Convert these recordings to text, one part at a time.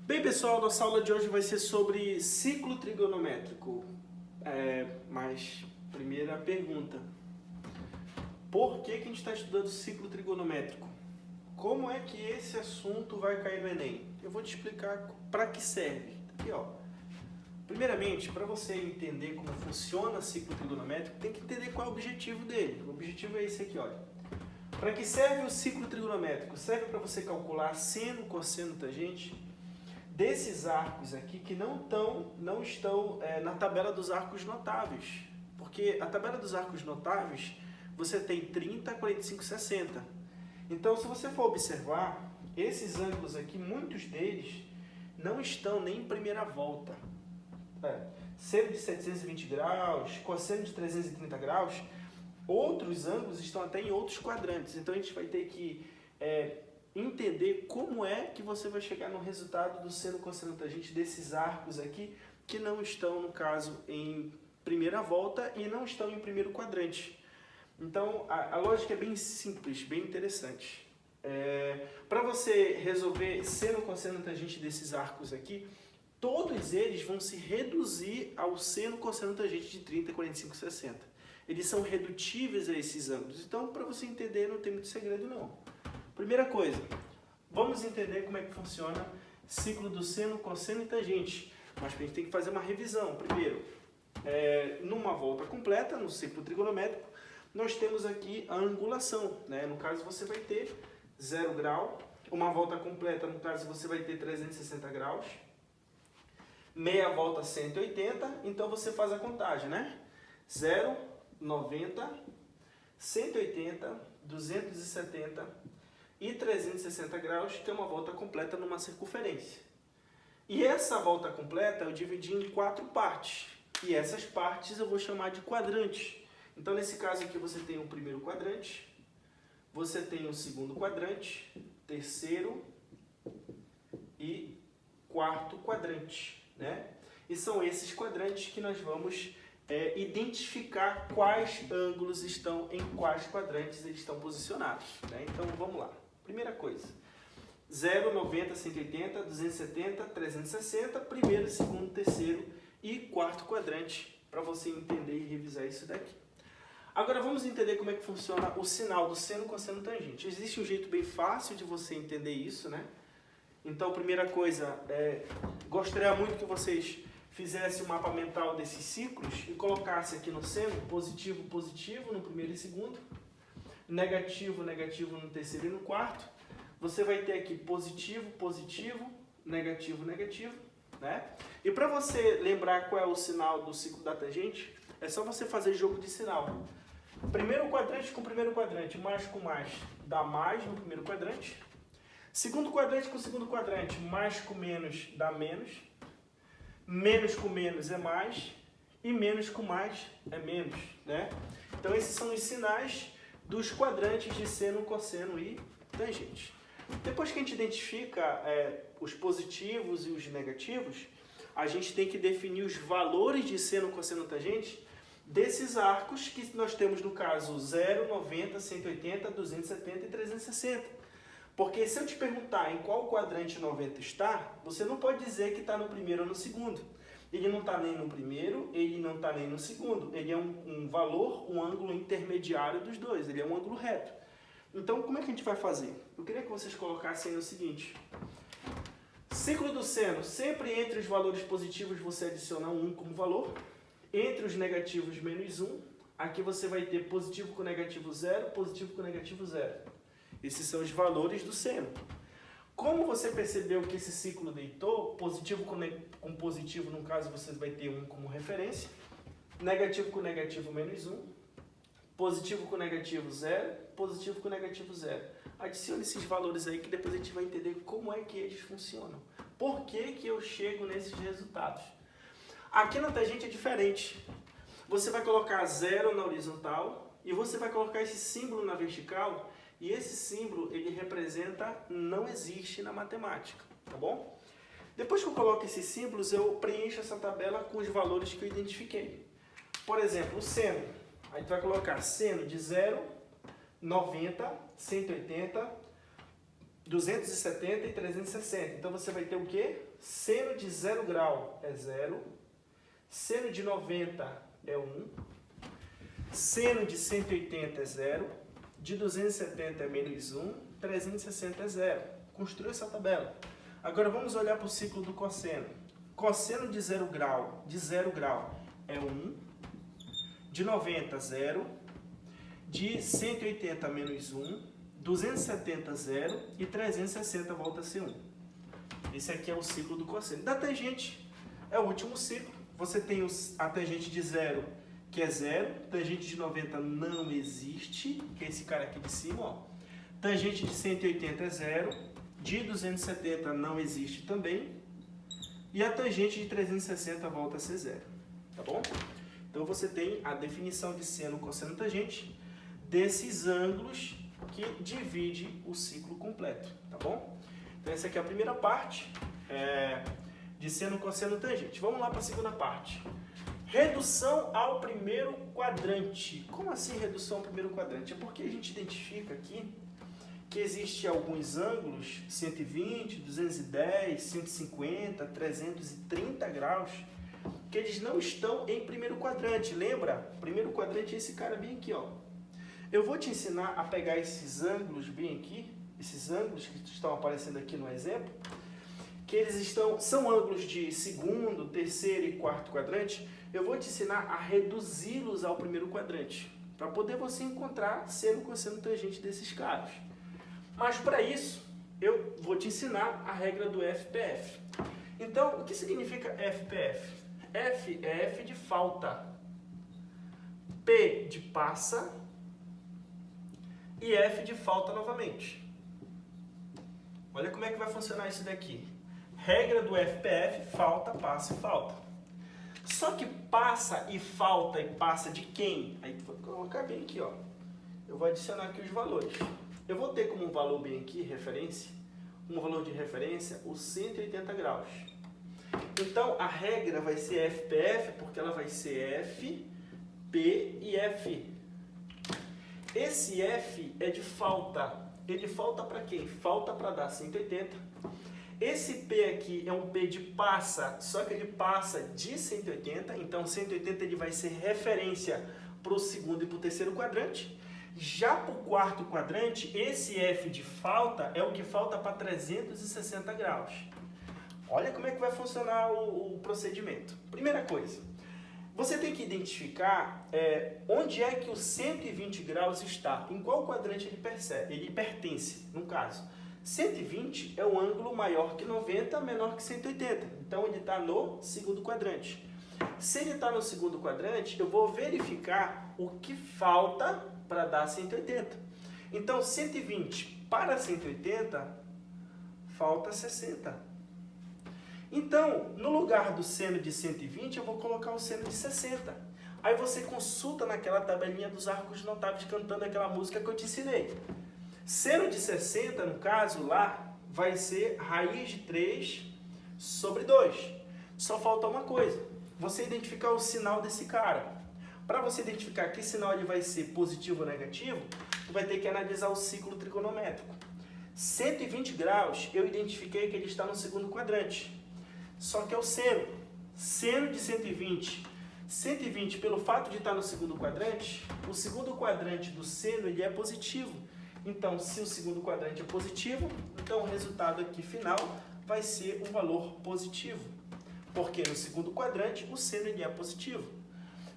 Bem, pessoal, nossa aula de hoje vai ser sobre ciclo trigonométrico. Mas, primeira pergunta. Por que a gente está estudando ciclo trigonométrico? Como é que esse assunto vai cair no Enem? Eu vou te explicar para que serve. Aqui, ó. Primeiramente, para você entender como funciona ciclo trigonométrico, tem que entender qual é o objetivo dele. O objetivo é esse aqui, olha. Para que serve o ciclo trigonométrico? Serve para você calcular seno, cosseno, tangente desses arcos aqui que não estão na tabela dos arcos notáveis. Porque a tabela dos arcos notáveis, você tem 30, 45, 60. Então, se você for observar, esses ângulos aqui, muitos deles não estão nem em primeira volta. Seno de 720 graus, cosseno de 330 graus, outros ângulos estão até em outros quadrantes. Então, a gente vai ter que entender como é que você vai chegar no resultado do seno, cosseno, tangente desses arcos aqui, que não estão, no caso, em primeira volta e não estão em primeiro quadrante. Então, a lógica é bem simples, bem interessante. Para você resolver seno, cosseno, tangente desses arcos aqui, todos eles vão se reduzir ao seno, cosseno, tangente de 30, 45, 60. Eles são redutíveis a esses ângulos. Então, para você entender, não tem muito segredo, não. Primeira coisa, vamos entender como é que funciona o ciclo do seno, cosseno e tangente. Mas a gente tem que fazer uma revisão. Primeiro, numa volta completa, no ciclo trigonométrico, nós temos aqui a angulação, né? No caso, você vai ter 0 grau. Uma volta completa, no caso, você vai ter 360 graus. Meia volta, 180. Então, você faz a contagem, né? 0, 90, 180, 270 e 360 graus, que é uma volta completa numa circunferência. E essa volta completa eu dividi em 4 partes. E essas partes eu vou chamar de quadrantes. Então, nesse caso aqui, você tem o primeiro quadrante, você tem o segundo quadrante, terceiro e quarto quadrante, né? E são esses quadrantes que nós vamos identificar quais ângulos estão em quais quadrantes eles estão posicionados, né? Então, vamos lá. Primeira coisa, 0, 90, 180, 270, 360, primeiro, segundo, terceiro e quarto quadrante, para você entender e revisar isso daqui. Agora vamos entender como é que funciona o sinal do seno, cosseno, tangente. Existe um jeito bem fácil de você entender isso, né? Então, primeira coisa, gostaria muito que vocês fizessem o mapa mental desses ciclos e colocassem aqui no seno positivo, positivo no primeiro e segundo, negativo, negativo no terceiro e no quarto. Você vai ter aqui positivo, positivo, negativo, negativo, né? E para você lembrar qual é o sinal do ciclo da tangente, é só você fazer jogo de sinal. Primeiro quadrante com primeiro quadrante, mais com mais, dá mais no primeiro quadrante. Segundo quadrante com segundo quadrante, mais com menos, dá menos. Menos com menos é mais. E menos com mais é menos, né? Então, esses são os sinais dos quadrantes de seno, cosseno e tangente. Depois que a gente identifica os positivos e os negativos, a gente tem que definir os valores de seno, cosseno, tangente desses arcos que nós temos no caso 0, 90, 180, 270 e 360. Porque se eu te perguntar em qual quadrante 90 está, você não pode dizer que está no primeiro ou no segundo. Ele não está nem no primeiro, ele não está nem no segundo. Ele é um valor, um ângulo intermediário dos dois, ele é um ângulo reto. Então, como é que a gente vai fazer? Eu queria que vocês colocassem o seguinte. Ciclo do seno, sempre entre os valores positivos você adiciona 1 como valor. Entre os negativos, menos 1. Aqui você vai ter positivo com negativo 0, positivo com negativo 0. Esses são os valores do seno. Como você percebeu que esse ciclo deitou, positivo com positivo, no caso, você vai ter 1 como referência. Negativo com negativo, menos 1. Positivo com negativo, 0. Positivo com negativo, 0. Adicione esses valores aí que depois a gente vai entender como é que eles funcionam. Por que que eu chego nesses resultados? Aqui na tangente é diferente. Você vai colocar 0 na horizontal e você vai colocar esse símbolo na vertical. E esse símbolo, ele representa não existe na matemática, tá bom? Depois que eu coloco esses símbolos, eu preencho essa tabela com os valores que eu identifiquei. Por exemplo, o seno. Aí tu vai colocar seno de 0, 90, 180, 270 e 360. Então você vai ter o quê? Seno de 0 grau é 0. Seno de 90 é 1. Seno de 180 é 0. De 270 é menos 1. 360 é 0. Construa essa tabela. Agora vamos olhar para o ciclo do cosseno. Cosseno de 0 grau é 1. De 90, 0. De 180, menos 1. 270, 0. E 360 volta a ser 1. Esse aqui é o ciclo do cosseno. Da tangente é o último ciclo. Você tem a tangente de 0, que é 0. Tangente de 90 não existe, que é esse cara aqui de cima, ó. Tangente de 180 é 0. De 270 não existe também. E a tangente de 360 volta a ser 0. Tá bom? Então você tem a definição de seno, cosseno, tangente desses ângulos que divide o ciclo completo, tá bom? Então essa aqui é a primeira parte de seno, cosseno, tangente. Vamos lá para a segunda parte. Redução ao primeiro quadrante. Como assim redução ao primeiro quadrante? É porque a gente identifica aqui que existe alguns ângulos, 120, 210, 150, 330 graus, que eles não estão em primeiro quadrante. Lembra? Primeiro quadrante é esse cara bem aqui, ó. Eu vou te ensinar a pegar esses ângulos bem aqui, esses ângulos que estão aparecendo aqui no exemplo, que eles são ângulos de segundo, terceiro e quarto quadrante. Eu vou te ensinar a reduzi-los ao primeiro quadrante, para poder você encontrar seno, cosseno, tangente desses caras. Mas para isso, eu vou te ensinar a regra do FPF. Então, o que significa FPF? F é F de falta, P de passa e F de falta novamente. Olha como é que vai funcionar isso daqui. Regra do FPF, falta, passa e falta. Só que passa e passa de quem? Aí vou colocar bem aqui, ó. Eu vou adicionar aqui os valores. Eu vou ter como um valor bem aqui, referência, um valor de referência, o 180 graus. Então, a regra vai ser FPF, porque ela vai ser F, P e F. Esse F é de falta. Ele falta para quem? Falta para dar 180. Esse P aqui é um P de passa, só que ele passa de 180. Então, 180 ele vai ser referência para o segundo e para o terceiro quadrante. Já para o quarto quadrante, esse F de falta é o que falta para 360 graus. Olha como é que vai funcionar o procedimento. Primeira coisa, você tem que identificar onde é que o 120 graus está, em qual quadrante ele pertence, no caso. 120 é um ângulo maior que 90, menor que 180. Então, ele está no segundo quadrante. Se ele está no segundo quadrante, eu vou verificar o que falta para dar 180. Então, 120 para 180, falta 60. Então, no lugar do seno de 120, eu vou colocar o seno de 60. Aí você consulta naquela tabelinha dos arcos notáveis cantando aquela música que eu te ensinei. Seno de 60, no caso, lá, vai ser raiz de 3 sobre 2. Só falta uma coisa, você identificar o sinal desse cara. Para você identificar que sinal ele vai ser positivo ou negativo, você vai ter que analisar o ciclo trigonométrico. 120 graus, eu identifiquei que ele está no segundo quadrante. Só que é o seno. Seno de 120. 120, pelo fato de estar no segundo quadrante, o segundo quadrante do seno ele é positivo. Então, se o segundo quadrante é positivo, então o resultado aqui final vai ser um valor positivo. Porque no segundo quadrante o seno ele é positivo.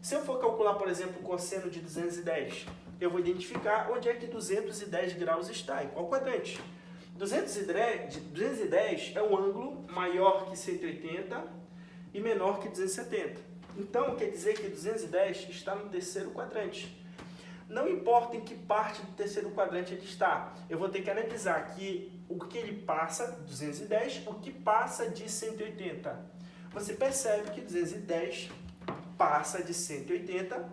Se eu for calcular, por exemplo, o cosseno de 210, eu vou identificar onde é que 210 graus está, em qual quadrante. 210 é um ângulo maior que 180 e menor que 270. Então, quer dizer que 210 está no terceiro quadrante. Não importa em que parte do terceiro quadrante ele está, eu vou ter que analisar aqui o que ele passa, 210, o que passa de 180. Você percebe que 210 passa de 180,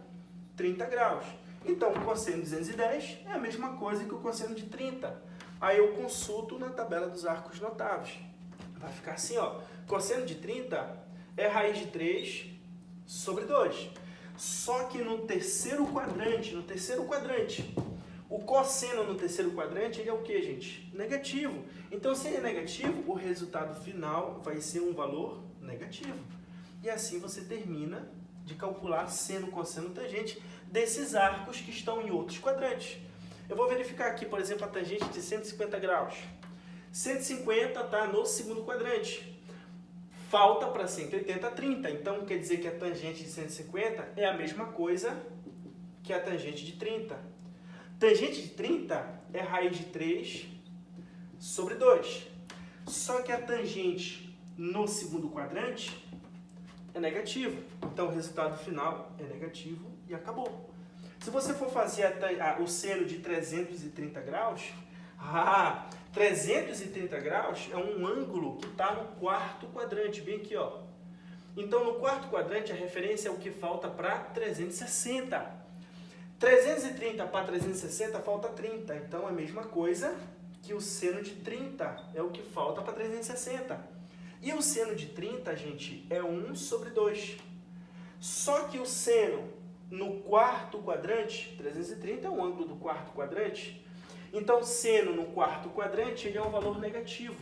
30 graus. Então, o cosseno de 210 é a mesma coisa que o cosseno de 30. Aí eu consulto na tabela dos arcos notáveis. Vai ficar assim, ó. Cosseno de 30 é raiz de 3 sobre 2. Só que no terceiro quadrante, O cosseno no terceiro quadrante, ele é o que, gente? Negativo. Então, se ele é negativo, o resultado final vai ser um valor negativo. E assim você termina de calcular seno, cosseno, tangente desses arcos que estão em outros quadrantes. Eu vou verificar aqui, por exemplo, a tangente de 150 graus. 150 está no segundo quadrante. Falta para 180, 30. Então, quer dizer que a tangente de 150 é a mesma coisa que a tangente de 30. Tangente de 30 é raiz de 3 sobre 2. Só que a tangente no segundo quadrante é negativo. Então, o resultado final é negativo e acabou. Se você for fazer o seno de 330 graus, 330 graus é um ângulo que está no quarto quadrante, bem aqui, ó. Então, no quarto quadrante, a referência é o que falta para 360. 330 para 360 falta 30. Então, é a mesma coisa que o seno de 30 é o que falta para 360. E o seno de 30, gente, é 1 sobre 2. Só que o seno no quarto quadrante, 330 é o ângulo do quarto quadrante, então seno no quarto quadrante ele é um valor negativo.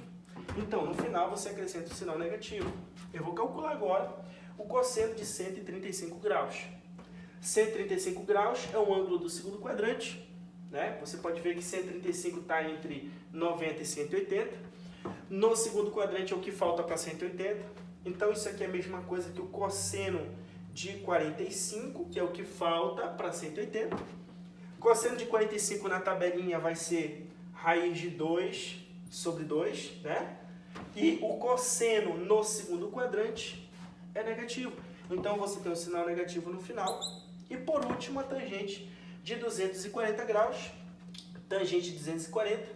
Então, no final, você acrescenta o sinal negativo. Eu vou calcular agora o cosseno de 135 graus. 135 graus é o ângulo do segundo quadrante, né? Você pode ver que 135 está entre 90 e 180. No segundo quadrante é o que falta para 180. Então, isso aqui é a mesma coisa que o cosseno de 45, que é o que falta para 180. Cosseno de 45 na tabelinha vai ser raiz de 2 sobre 2, né? E o cosseno no segundo quadrante é negativo. Então, você tem um sinal negativo no final. E, por último, a tangente de 240 graus. Tangente de 240.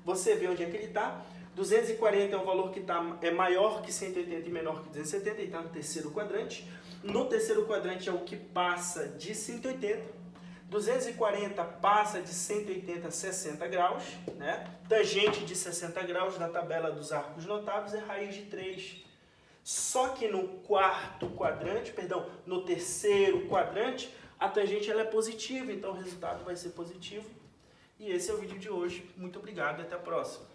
Você vê onde é que ele está. 240 é um valor que é maior que 180 e menor que 270. E está no terceiro quadrante. No terceiro quadrante é o que passa de 180. 240 passa de 180 a 60 graus, né? Tangente de 60 graus na tabela dos arcos notáveis é raiz de 3. Só que no terceiro quadrante, a tangente ela é positiva, então o resultado vai ser positivo. E esse é o vídeo de hoje. Muito obrigado e até a próxima.